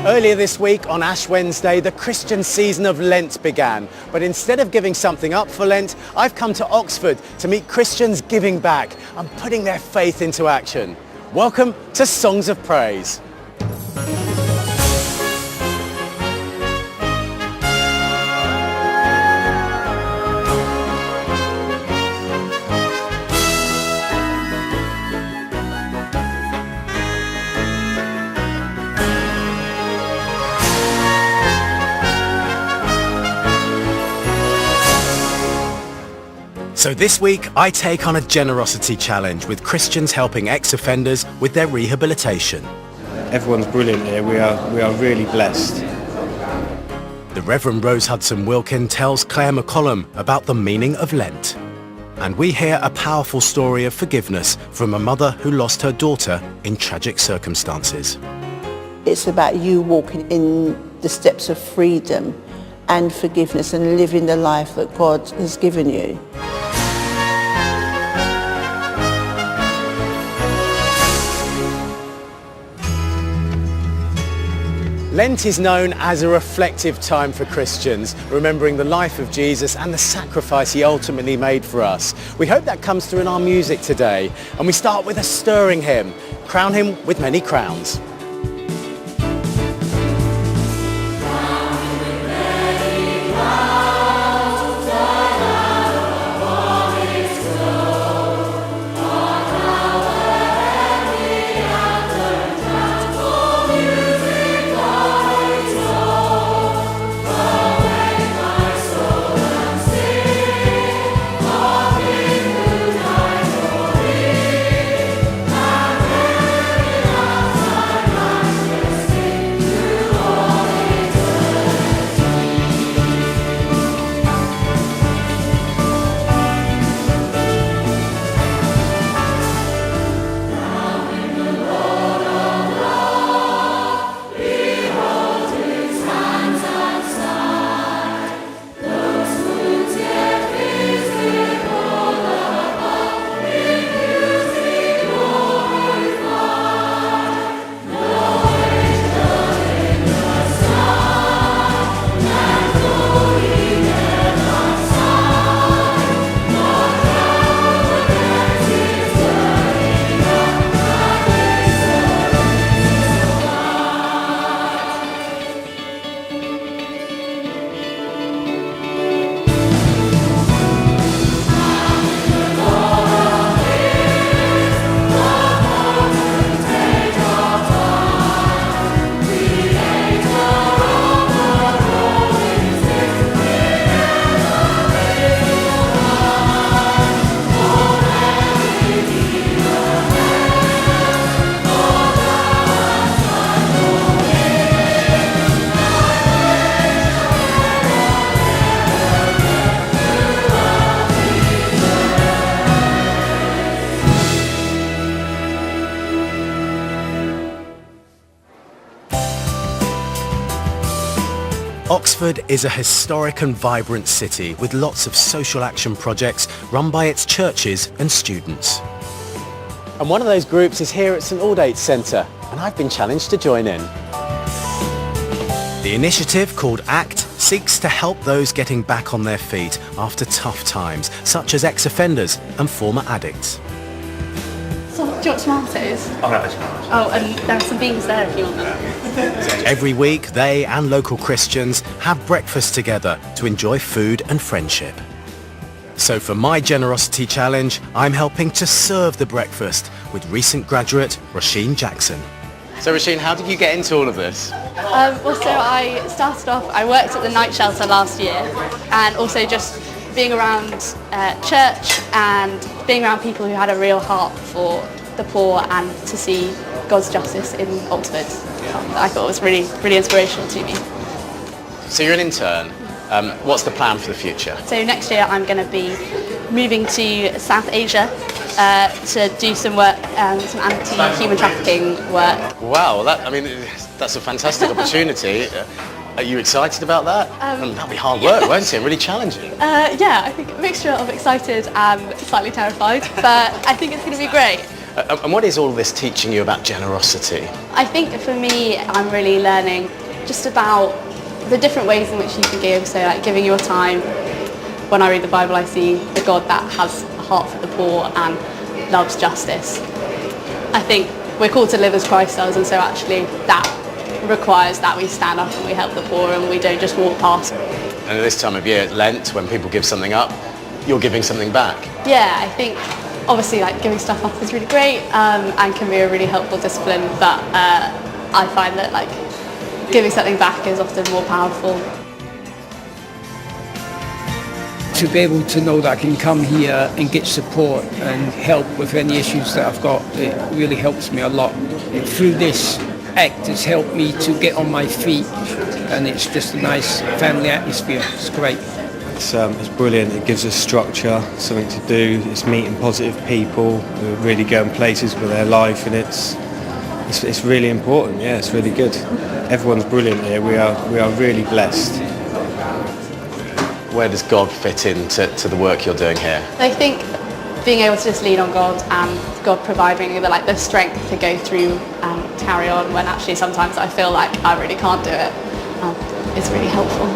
Earlier this week on Ash Wednesday, the Christian season of Lent began. But instead of giving something up for Lent, I've come to Oxford to meet Christians giving back and putting their faith into action. Welcome to Songs of Praise. So this week I take on a generosity challenge with Christians helping ex-offenders with their rehabilitation. Everyone's brilliant here, we are really blessed. The Reverend Rose Hudson-Wilkin tells Claire McCollum about the meaning of Lent. And we hear a powerful story of forgiveness from a mother who lost her daughter in tragic circumstances. It's about you walking in the steps of freedom and forgiveness and living the life that God has given you. Lent is known as a reflective time for Christians, remembering the life of Jesus and the sacrifice he ultimately made for us. We hope that comes through in our music today, and we start with a stirring hymn, Crown Him with Many Crowns. Oxford is a historic and vibrant city with lots of social action projects run by its churches and students. And one of those groups is here at St Aldate's Centre, and I've been challenged to join in. The initiative, called ACT, seeks to help those getting back on their feet after tough times, such as ex-offenders and former addicts. So, do you want tomatoes? I'll have a tomato. Oh, and there are some beans there if you want them. Every week, they and local Christians have breakfast together to enjoy food and friendship. So for my generosity challenge, I'm helping to serve the breakfast with recent graduate Roisin Jackson. So Roisin, how did you get into all of this? I started off, I worked at the night shelter last year, and also just being around church and being around people who had a real heart for the poor and to see God's justice in Oxford. I thought it was really, really inspirational to me. So you're an intern. What's the plan for the future? So next year I'm going to be moving to South Asia to do some work, some anti-human trafficking work. Wow, that's a fantastic opportunity. Are you excited about that? That'll be hard work, won't it? Really challenging. Yeah, I think a mixture of excited and slightly terrified, but I think it's going to be great. And what is all this teaching you about generosity? I think for me, I'm really learning just about the different ways in which you can give. So like giving your time. When I read the Bible, I see the God that has a heart for the poor and loves justice. I think we're called to live as Christ does, and so actually that requires that we stand up and we help the poor and we don't just walk past. And at this time of year, Lent, when people give something up, you're giving something back. Yeah, I think obviously like giving stuff up is really great and can be a really helpful discipline, but I find that like giving something back is often more powerful. To be able to know that I can come here and get support and help with any issues that I've got, it really helps me a lot. Through this act, it's helped me to get on my feet, and it's just a nice family atmosphere. It's great. It's brilliant. It gives us structure, something to do. It's meeting positive people who are really going places with their life, and it's really important. Yeah, it's really good. Everyone's brilliant here. We are really blessed. Where does God fit into the work you're doing here? I think being able to just lean on God and God providing the strength to go through and carry on when actually sometimes I feel like I really can't do it is really helpful.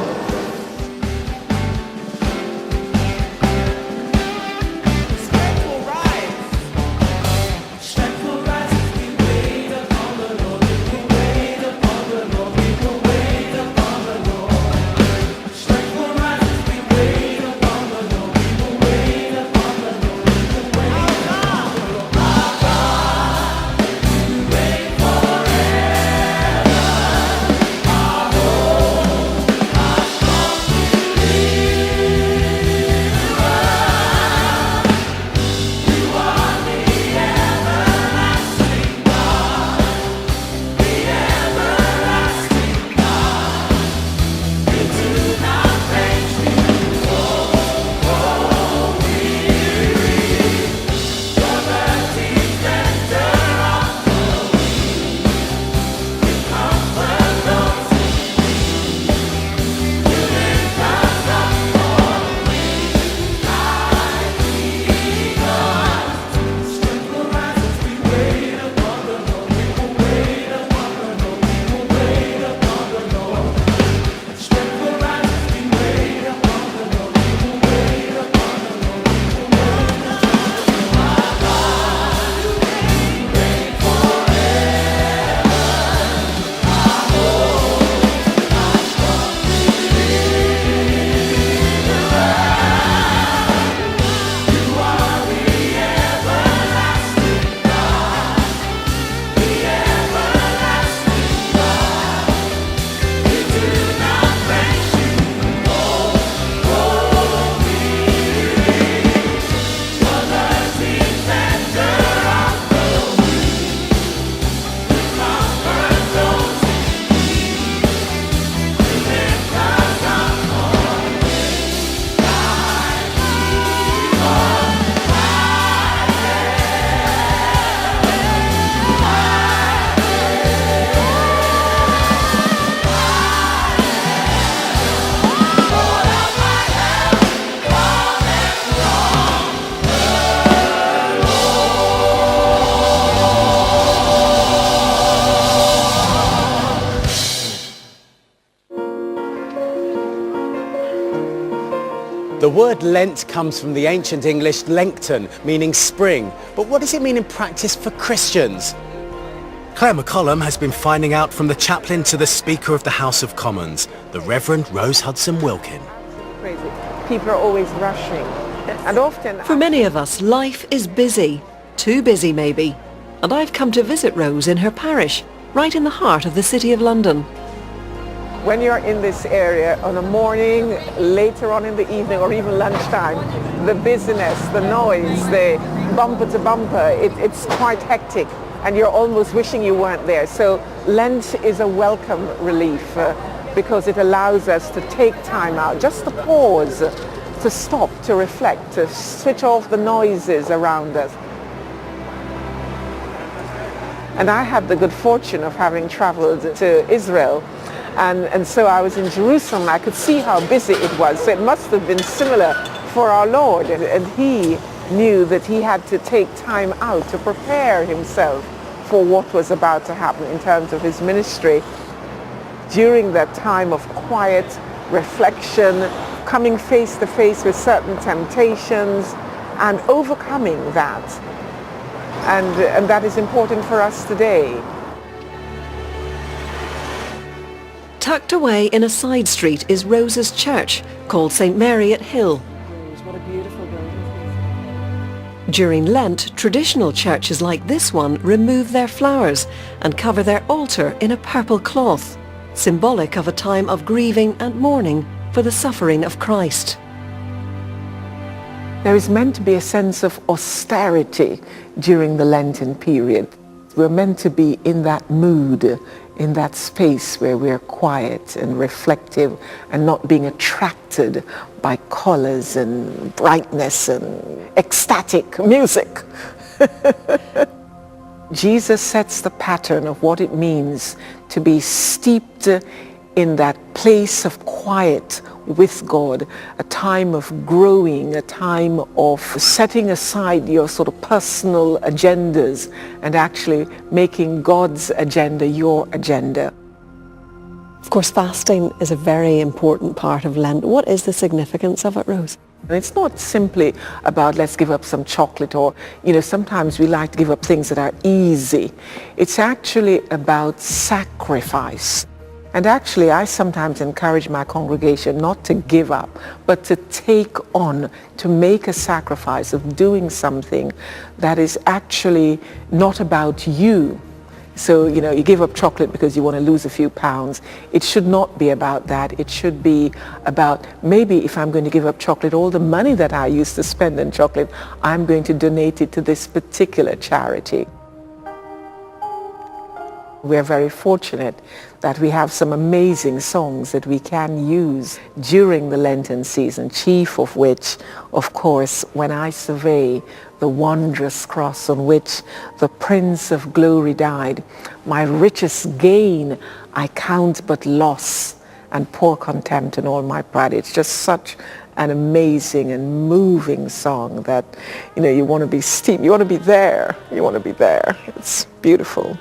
The word Lent comes from the ancient English Lencton, meaning spring. But what does it mean in practice for Christians? Claire McCollum has been finding out from the chaplain to the Speaker of the House of Commons, the Reverend Rose Hudson Wilkin. Crazy. People are always rushing. And often... For many of us, life is busy. Too busy, maybe. And I've come to visit Rose in her parish, right in the heart of the City of London. When you're in this area on a morning, later on in the evening, or even lunchtime, the busyness, the noise, the bumper to bumper, it's quite hectic, and you're almost wishing you weren't there. So Lent is a welcome relief because it allows us to take time out, just to pause, to stop, to reflect, to switch off the noises around us. And I had the good fortune of having traveled to Israel. And so I was in Jerusalem, and I could see how busy it was. So it must have been similar for our Lord. And he knew that he had to take time out to prepare himself for what was about to happen in terms of his ministry. During that time of quiet reflection, coming face to face with certain temptations and overcoming that. And that is important for us today. Tucked away in a side street is Rose's church, called St Mary at Hill. During Lent, traditional churches like this one remove their flowers and cover their altar in a purple cloth, symbolic of a time of grieving and mourning for the suffering of Christ. There is meant to be a sense of austerity during the Lenten period. We're meant to be in that mood, in that space where we're quiet and reflective and not being attracted by colors and brightness and ecstatic music. Jesus sets the pattern of what it means to be steeped in that place of quiet with God, a time of growing, a time of setting aside your sort of personal agendas and actually making God's agenda your agenda. Of course, fasting is a very important part of Lent. What is the significance of it, Rose? And it's not simply about let's give up some chocolate or, sometimes we like to give up things that are easy. It's actually about sacrifice. And actually, I sometimes encourage my congregation not to give up, but to take on, to make a sacrifice of doing something that is actually not about you. So, you give up chocolate because you want to lose a few pounds. It should not be about that. It should be about, maybe if I'm going to give up chocolate, all the money that I used to spend on chocolate, I'm going to donate it to this particular charity. We're very fortunate that we have some amazing songs that we can use during the Lenten season, chief of which, of course, When I Survey the Wondrous Cross on which the Prince of Glory died, my richest gain I count but loss, and pour contempt in all my pride. It's just such an amazing and moving song that, you want to be steeped, you want to be there, It's beautiful.